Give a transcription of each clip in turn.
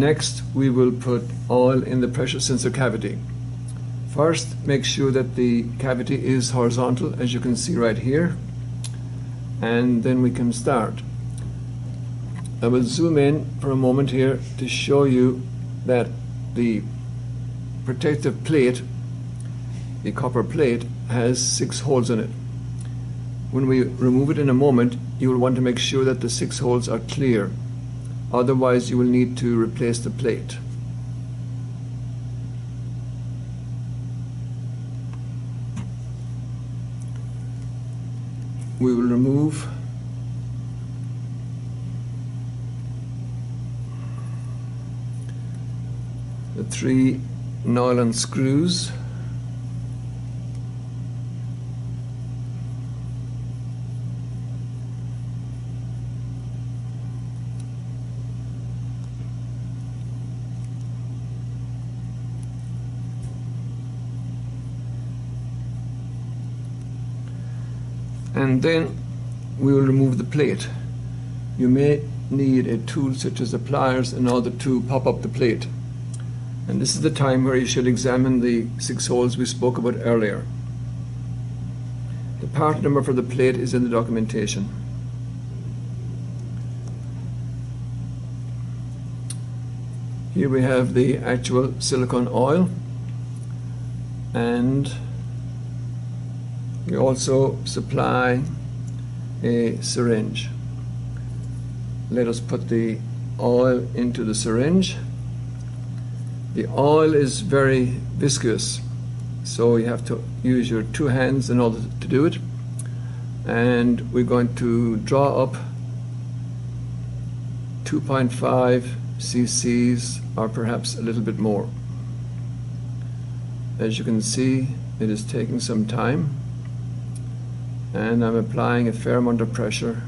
Next, we will put oil in the pressure sensor cavity. First, make sure that the cavity is horizontal, as you can see right here, and then we can start. I will zoom in for a moment here to show you that the protective plate, the copper plate, has 6 holes in it. When we remove it in a moment, you will want to make sure that the 6 holes are clear. Otherwise, you will need to replace the plate. We will remove the 3 nylon screws. And then we will remove the plate. You may need a tool such as the pliers in order to pop up the plate. And this is the time where you should examine the 6 holes we spoke about earlier. The part number for the plate is in the documentation. Here we have the actual silicone oil, and we also supply a syringe. Let us put the oil into the syringe. The oil is very viscous, so you have to use your 2 hands in order to do it. And we're going to draw up 2.5 cc's, or perhaps a little bit more. As you can see, it is taking some time, and I'm applying a fair amount of pressure.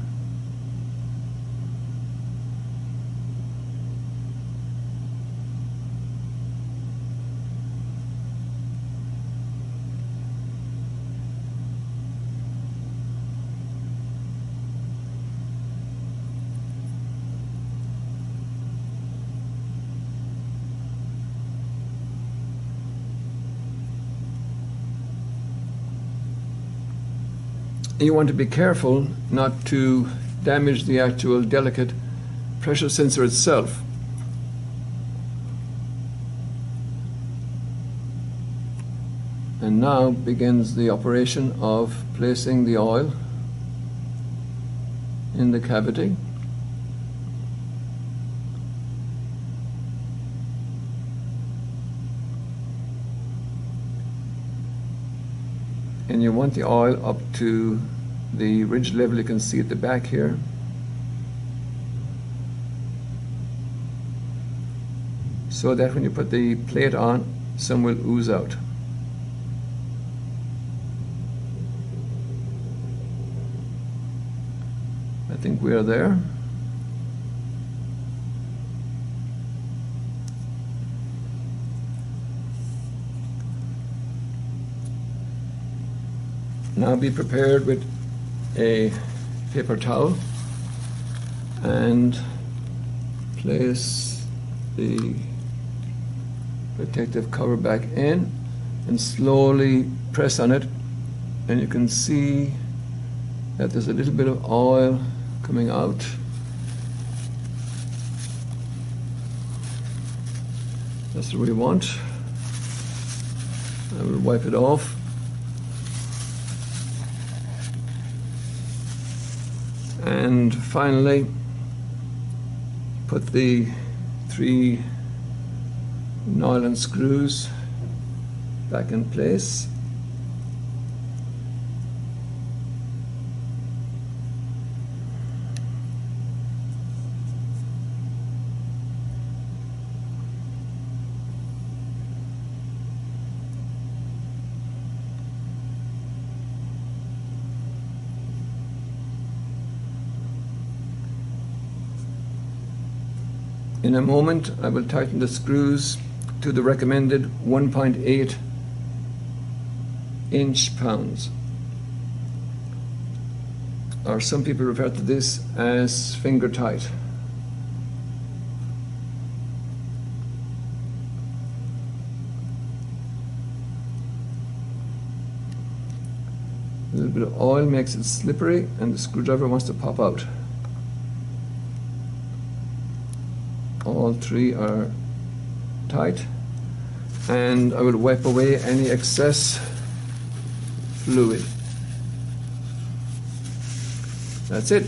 You want to be careful not to damage the actual delicate pressure sensor itself. And now begins the operation of placing the oil in the cavity. And you want the oil up to the ridge level you can see at the back here. So that when you put the plate on, some will ooze out. I think we are there. Now be prepared with a paper towel and place the protective cover back in and slowly press on it, and you can see that there's a little bit of oil coming out. That's what we want. I will wipe it off. And finally, put the 3 nylon screws back in place. In a moment, I will tighten the screws to the recommended 1.8 inch-pounds. Or some people refer to this as finger tight. A little bit of oil makes it slippery and the screwdriver wants to pop out. All three are tight, and I will wipe away any excess fluid. That's it.